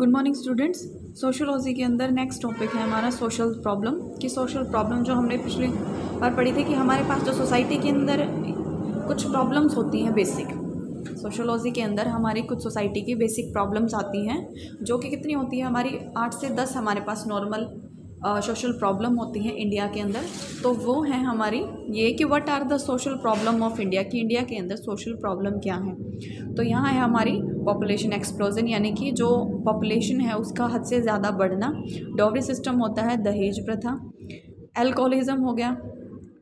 Good morning students. Sociology के अंदर next topic है हमारा सोशल प्रॉब्लम। कि सोशल प्रॉब्लम जो हमने पिछली बार पढ़ी थी कि हमारे पास जो सोसाइटी के अंदर कुछ प्रॉब्लम्स होती हैं बेसिक। सोशोलॉजी के अंदर हमारी कुछ सोसाइटी की बेसिक प्रॉब्लम्स आती हैं जो कि कितनी होती है, हमारी 8 से 10 हमारे पास नॉर्मल सोशल प्रॉब्लम होती हैं इंडिया के अंदर। तो वो हैं हमारी ये कि what are the social problem of India, कि इंडिया के अंदर सोशल प्रॉब्लम क्या है। तो यहाँ है हमारी पॉपुलेशन एक्सप्लोजन, यानी कि जो पॉपुलेशन है उसका हद से ज़्यादा बढ़ना, डॉवरी सिस्टम होता है, दहेज प्रथा, एल्कोहलिज्म हो गया,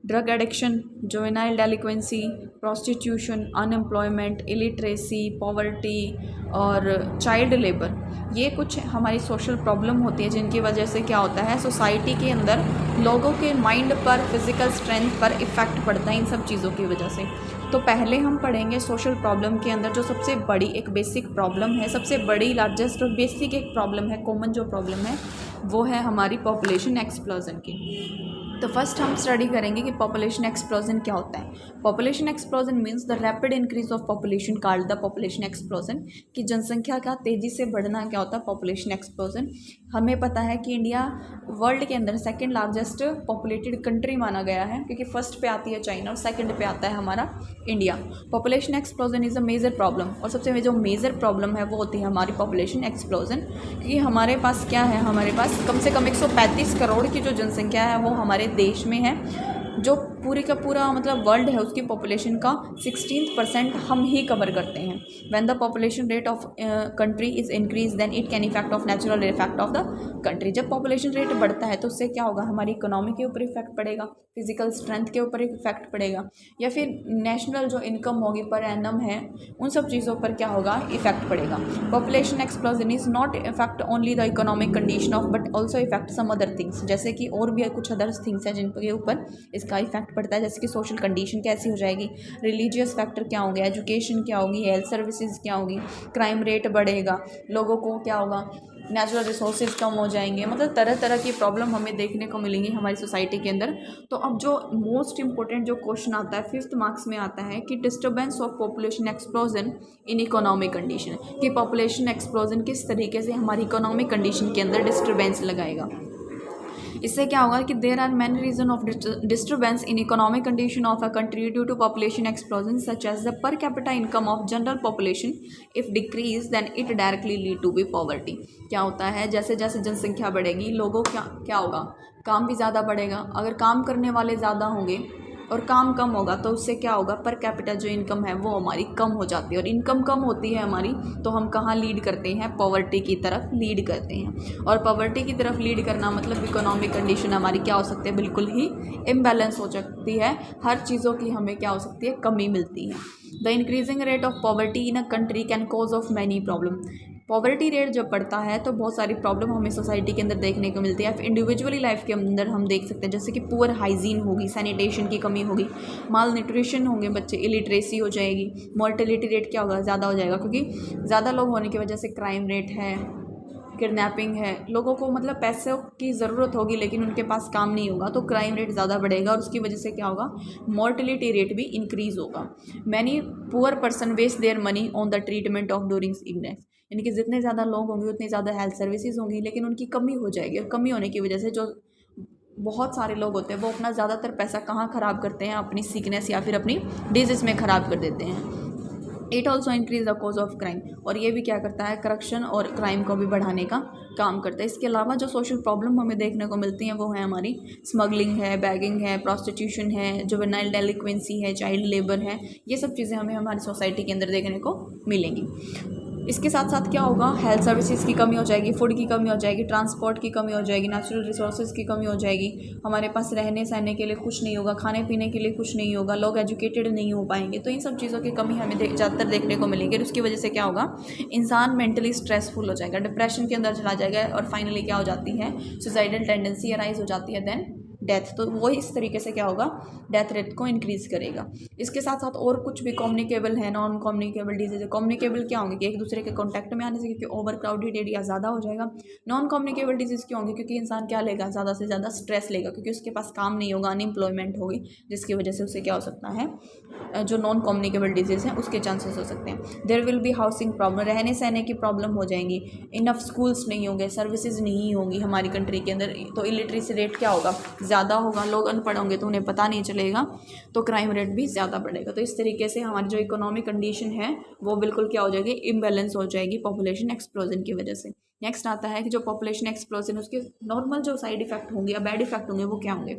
drug addiction, juvenile delinquency, prostitution, unemployment, illiteracy, poverty और चाइल्ड लेबर। ये कुछ हमारी सोशल प्रॉब्लम होती है जिनकी वजह से क्या होता है, सोसाइटी के अंदर लोगों के माइंड पर, फिज़िकल स्ट्रेंथ पर इफ़ेक्ट पड़ता है इन सब चीज़ों की वजह से। तो पहले हम पढ़ेंगे सोशल प्रॉब्लम के अंदर जो सबसे बड़ी एक बेसिक प्रॉब्लम है, सबसे बड़ी लार्जेस्ट और बेसिक एक प्रॉब्लम है, कॉमन जो प्रॉब्लम है वो है हमारी पॉपुलेशन एक्सप्लोजन की। तो फर्स्ट हम स्टडी करेंगे कि पॉपुलेशन एक्सप्लोजन क्या होता है। Population explosion means the rapid increase of population called the population explosion. कि जनसंख्या का तेज़ी से बढ़ना क्या होता है, पॉपुलेशन एक्सप्लोजन। हमें पता है कि इंडिया वर्ल्ड के अंदर सेकंड लार्जेस्ट पॉपुलेटेड कंट्री माना गया है, क्योंकि फर्स्ट पे आती है चाइना और सेकंड पे आता है हमारा India. Population explosion is a major problem, और सबसे जो मेजर प्रॉब्लम है वो होती है हमारी पॉपुलेशन एक्सप्लोजन। क्योंकि हमारे पास क्या है, हमारे पास कम से कम 135 करोड़ की जो जनसंख्या है वो हमारे देश में है, जो पूरी का पूरा मतलब वर्ल्ड है उसकी पॉपुलेशन का 16% हम ही कवर करते हैं। When the population rate of country is increase then it can effect of natural effect of the country. जब पॉपुलेशन रेट बढ़ता है तो उससे क्या होगा, हमारी इकोनॉमी के ऊपर इफेक्ट पड़ेगा, फिजिकल स्ट्रेंथ के ऊपर इफेक्ट पड़ेगा, या फिर नेशनल जो इनकम होगी पर एनम है उन सब चीज़ों पर क्या होगा, इफेक्ट पड़ेगा। Population explosion is not effect only the economic condition of but also effect some other things. जैसे कि और भी कुछ अदर थिंग्स हैं जिनके ऊपर इसका इफेक्ट पड़ता है, जैसे कि सोशल कंडीशन कैसी हो जाएगी, रिलीजियस फैक्टर क्या होंगे, एजुकेशन क्या होगी, हेल्थ सर्विसेज क्या होगी, क्राइम रेट बढ़ेगा, लोगों को क्या होगा, नेचुरल रिसोर्सेज कम हो जाएंगे, मतलब तरह तरह की प्रॉब्लम हमें देखने को मिलेंगी हमारी सोसाइटी के अंदर। तो अब जो मोस्ट इंपॉर्टेंट जो क्वेश्चन आता है 5th मार्क्स में आता है कि disturbance of population explosion in economic condition, कि पॉपुलेशन एक्सप्लोजन किस तरीके से हमारी इकोनॉमिक कंडीशन के अंदर डिस्टर्बेंस लगाएगा। इससे क्या होगा कि there are many reason of disturbance in economic condition of a country due to population explosion such as the per capita income of general population if decrease then it directly lead to be poverty. क्या होता है, जैसे जैसे जनसंख्या बढ़ेगी लोगों क्या होगा, काम भी ज़्यादा बढ़ेगा। अगर काम करने वाले ज़्यादा होंगे और काम कम होगा तो उससे क्या होगा, पर कैपिटा जो इनकम है वो हमारी कम हो जाती है, और इनकम कम होती है हमारी तो हम कहाँ लीड करते हैं, पॉवर्टी की तरफ लीड करते हैं। और पॉवर्टी की तरफ लीड करना मतलब इकोनॉमिक कंडीशन हमारी क्या हो सकती है, बिल्कुल ही इम्बैलेंस हो सकती है, हर चीज़ों की हमें क्या हो सकती है, कमी मिलती है। The increasing rate of poverty in a country can cause of many problem. Poverty rate जब बढ़ता है तो बहुत सारी प्रॉब्लम हमें सोसाइटी के अंदर देखने को मिलती है। इंडिविजुअली लाइफ के अंदर हम देख सकते हैं, जैसे कि पुअर हाइजीन होगी, सैनिटेशन की कमी होगी, माल न्यूट्रिशन होंगे बच्चे, इलिटरेसी हो जाएगी, मोर्टेलिटी रेट क्या होगा, ज़्यादा हो जाएगा, क्योंकि ज़्यादा लोग होने की वजह से क्राइम रेट है, किडनैपिंग है, लोगों को मतलब पैसों की ज़रूरत होगी लेकिन उनके पास काम नहीं होगा तो क्राइम रेट ज़्यादा बढ़ेगा, और उसकी वजह से क्या होगा, मोर्टेलिटी रेट भी इंक्रीज़ होगा। Many poor person waste their money on the treatment of during illness, यानी कि जितने ज़्यादा लोग होंगे उतनी ज़्यादा हेल्थ सर्विसेज होंगी लेकिन उनकी कमी हो जाएगी, और कमी होने की वजह से जो बहुत सारे लोग होते हैं वो अपना ज़्यादातर पैसा कहाँ ख़राब करते हैं, अपनी सिकनेस या फिर अपनी डिजीज़ में ख़राब कर देते हैं। It also increase the cause of crime, और ये भी क्या करता है, करप्शन और क्राइम को भी बढ़ाने का काम करता है। इसके अलावा जो सोशल प्रॉब्लम हमें देखने को मिलती हैं वो है हमारी स्मगलिंग है, बैगिंग है, प्रोस्टिट्यूशन है, जुवेनाइल डेलिक्वेंसी है, चाइल्ड लेबर है, ये सब चीज़ें हमें हमारी सोसाइटी के अंदर देखने को मिलेंगी। इसके साथ साथ क्या होगा, हेल्थ सर्विसेज की कमी हो जाएगी, फूड की कमी हो जाएगी, ट्रांसपोर्ट की कमी हो जाएगी, नेचुरल रिसोर्सेज की कमी हो जाएगी, हमारे पास रहने सहने के लिए कुछ नहीं होगा, खाने पीने के लिए कुछ नहीं होगा, लोग एजुकेटेड नहीं हो पाएंगे। तो इन सब चीज़ों की कमी हमें ज़्यादातर देखने को मिलेगी, और उसकी वजह से क्या होगा, इंसान मेंटली स्ट्रेसफुल हो जाएगा, डिप्रेशन के अंदर चला जाएगा, और फाइनली क्या हो जाती है, सुसाइडल टेंडेंसी अराइज हो जाती है, देन डेथ। तो वो इस तरीके से क्या होगा, डेथ रेट को इंक्रीज़ करेगा। इसके साथ साथ और कुछ भी कम्युनिकेबल है, नॉन कम्युनिकेबल डिजीज। कम्युनिकेबल क्या होंगे कि एक दूसरे के कॉन्टैक्ट में आने से, क्योंकि ओवर क्राउडेड एरिया ज़्यादा हो जाएगा। नॉन कम्युनिकेबल डिजीज़ क्या होंगे, क्योंकि इंसान क्या लेगा, ज़्यादा से ज़्यादा स्ट्रेस लेगा, क्योंकि उसके पास काम नहीं होगा, अनएम्प्लॉयमेंट होगी, जिसकी वजह से उसे क्या हो सकता है, जो नॉन कम्युनिकेबल डिजीज़ हैं उसके चांसेस हो सकते हैं। There will be housing problem, रहने सहने की प्रॉब्लम हो जाएंगी। इनफ स्कूल्स नहीं होंगे, सर्विसेज नहीं होंगी हमारी कंट्री के अंदर, तो इलिटरेसी रेट क्या होगा, ज़्यादा होगा। लोग अनपढ़ होंगे तो उन्हें पता नहीं चलेगा, तो क्राइम रेट भी ज़्यादा बढ़ेगा। तो इस तरीके से हमारी जो इकोनॉमिक कंडीशन है वो बिल्कुल क्या हो जाएगी, इम्बैलेंस हो जाएगी पॉपुलेशन एक्सप्लोजन की वजह से। नेक्स्ट आता है कि जो पॉपुलेशन एक्सप्लोजन उसके नॉर्मल जो साइड इफेक्ट होंगे या बैड इफेक्ट होंगे वो क्या होंगे।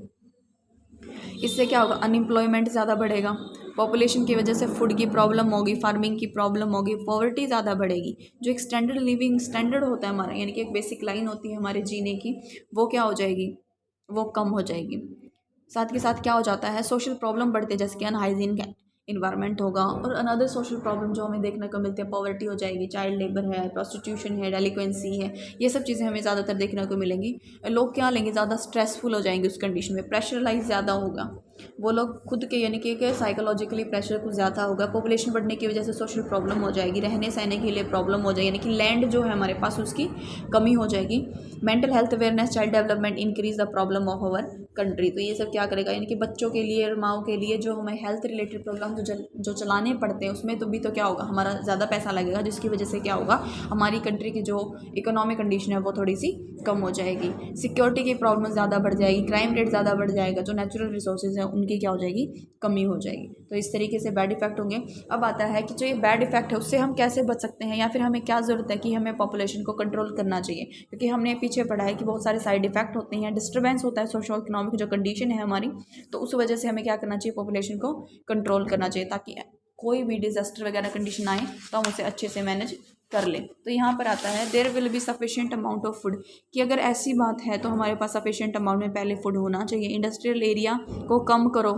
इससे क्या होगा, अनएम्प्लॉयमेंट ज़्यादा बढ़ेगा, पॉपुलेशन की वजह से फूड की प्रॉब्लम होगी, फार्मिंग की प्रॉब्लम होगी, पॉवर्टी ज़्यादा बढ़ेगी। जो एक स्टैंडर्ड लिविंग स्टैंडर्ड होता है हमारा, यानी कि एक बेसिक लाइन होती है हमारे जीने की, वो क्या हो जाएगी, वो कम हो जाएगी। साथ के साथ क्या हो जाता है, सोशल प्रॉब्लम बढ़ते, जैसे कि अनहाइजीन का इन्वायरमेंट होगा, और अनदर सोशल प्रॉब्लम जो हमें देखने को मिलती है, पॉवर्टी हो जाएगी, चाइल्ड लेबर है, प्रोस्टिट्यूशन है, डेलिक्वेंसी है, ये सब चीज़ें हमें ज़्यादातर देखने को मिलेंगी। लोग क्या लेंगे, ज़्यादा स्ट्रेसफुल हो जाएंगे उस कंडीशन में, प्रेशराइज ज़्यादा होगा, वो लोग खुद के यानी कि साइकोलॉजिकली प्रेशर कुछ ज़्यादा होगा। पॉपुलेशन बढ़ने की वजह से सोशल प्रॉब्लम हो जाएगी, रहने सहने के लिए प्रॉब्लम हो जाएगी, यानी कि लैंड जो है हमारे पास उसकी कमी हो जाएगी। Mental health awareness, child development increase the problem of our country. तो ये सब क्या करेगा, यानी कि बच्चों के लिए और माओ के लिए जो हमें हेल्थ रिलेटेड प्रोग्राम जो चलाने पड़ते हैं उसमें तो भी तो क्या होगा, हमारा ज़्यादा पैसा लगेगा, जिसकी वजह से क्या होगा, हमारी कंट्री की जो इकोनॉमिक कंडीशन है वो थोड़ी सी कम हो जाएगी। सिक्योरिटी की प्रॉब्लम ज़्यादा बढ़ जाएगी, क्राइम रेट ज़्यादा बढ़ जाएगा, जो नेचुरल रिसोर्सेज हैं उनकी क्या हो जाएगी, कमी हो जाएगी। तो इस तरीके से बैड इफेक्ट होंगे। अब आता है कि जो ये बैड इफेक्ट है उससे हम कैसे बच सकते हैं, या फिर हमें क्या ज़रूरत है कि हमें पॉपुलेशन को कंट्रोल करना चाहिए, क्योंकि हमने पीछे पढ़ा है कि बहुत सारे साइड इफेक्ट होते हैं, डिस्टर्बेंस होता है सोशो इकोनॉमिक जो कंडीशन है हमारी, तो उस वजह से हमें क्या करना चाहिए, पॉपुलेशन को कंट्रोल करना चाहिए, ताकि कोई भी डिजास्टर वगैरह कंडीशन आए तो हम उसे अच्छे से मैनेज कर लें। तो यहाँ पर आता है there will be sufficient amount of food, कि अगर ऐसी बात है तो हमारे पास सफिशिएंट अमाउंट में पहले फूड होना चाहिए। इंडस्ट्रियल एरिया को कम करो,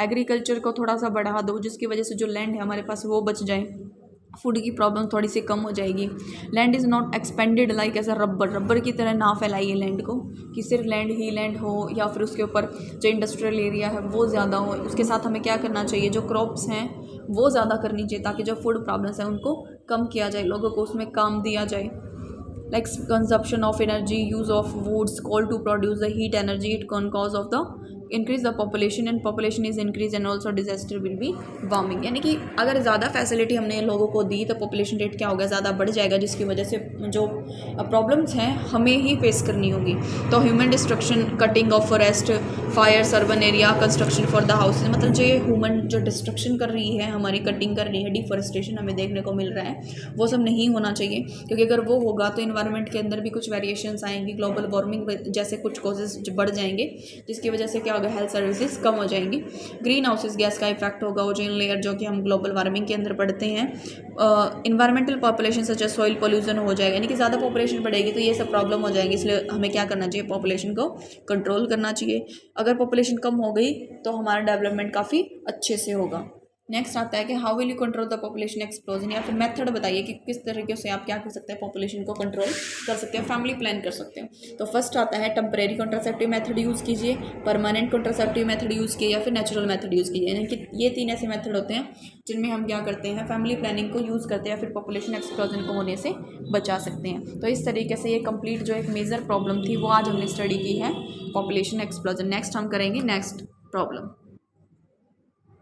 एग्रीकल्चर को थोड़ा सा बढ़ा दो, जिसकी वजह से जो लैंड है हमारे पास वो बच जाए, फूड की प्रॉब्लम थोड़ी सी कम हो जाएगी। Land is not expanded like ऐसा रबर की तरह ना फैलाइए लैंड को, कि सिर्फ लैंड ही लैंड हो, या फिर उसके ऊपर जो इंडस्ट्रियल एरिया है वो ज़्यादा हो। उसके साथ हमें क्या करना चाहिए, जो क्रॉप्स हैं वो ज़्यादा करनी चाहिए, ताकि जो फूड प्रॉब्लम्स हैं उनको कम किया जाए, लोगों को उसमें काम दिया जाए। Like consumption of energy, use of woods, coal to produce the heat energy, it can cause of the increase the population, and population is increase and also disaster will be warming. यानी कि अगर ज़्यादा facility हमने लोगों को दी तो population rate क्या होगा, ज़्यादा बढ़ जाएगा, जिसकी वजह से जो प्रॉब्लम्स हैं हमें ही फेस करनी होगी। तो human destruction, cutting of forest, fires, urban area, construction for the houses, मतलब जो ये ह्यूमन जो डिस्ट्रक्शन कर रही है, हमारी कटिंग कर रही है, डिफॉरेस्टेशन हमें देखने को मिल रहा है, वो सब नहीं होना चाहिए, क्योंकि अगर वो होगा तो इन्वायरमेंट के अंदर भी कुछ वेरिएशंस आएंगी, ग्लोबल वार्मिंग जैसे कुछ कॉजेज बढ़ जाएंगे, जिसकी वजह से क्या होगा, हेल्थ सर्विसेज कम हो जाएंगी। ग्रीन हाउसेज गैस का इफेक्ट होगा, ओजोन लेयर जो कि हम ग्लोबल वार्मिंग के अंदर पढ़ते हैं। Environmental population such as soil pollution हो जाएगा, यानी कि ज़्यादा पॉपुलेशन बढ़ेगी तो ये सब प्रॉब्लम हो जाएगी, इसलिए हमें क्या करना चाहिए, पॉपुलेशन को कंट्रोल करना चाहिए। अगर पॉपुलेशन कम हो गई तो हमारा डेवलपमेंट काफ़ी अच्छे से होगा। नेक्स्ट आता है कि how will you control the population explosion, या फिर मेथड बताइए कि किस तरीके से आप क्या कर सकते हैं, पॉपुलेशन को कंट्रोल कर सकते हैं, फैमिली प्लान कर सकते हैं। तो फर्स्ट आता है टेम्परेरी कॉन्ट्रासेप्टिव मेथड यूज़ कीजिए, परमानेंट कॉन्ट्रासेप्टिव मेथड यूज़ कीजिए, या फिर नेचुरल मेथड यूज़ कीजिए। यानी कि ये 3 ऐसे मेथड होते हैं जिनमें हम क्या करते हैं, फैमिली प्लानिंग को यूज़ करते हैं, या फिर पॉपुलेशन एक्सप्लोजन को होने से बचा सकते हैं। तो इस तरीके से ये कंप्लीट जो एक मेजर प्रॉब्लम थी वो आज हमने स्टडी की है, पॉपुलेशन एक्सप्लोजन। नेक्स्ट हम करेंगे नेक्स्ट प्रॉब्लम।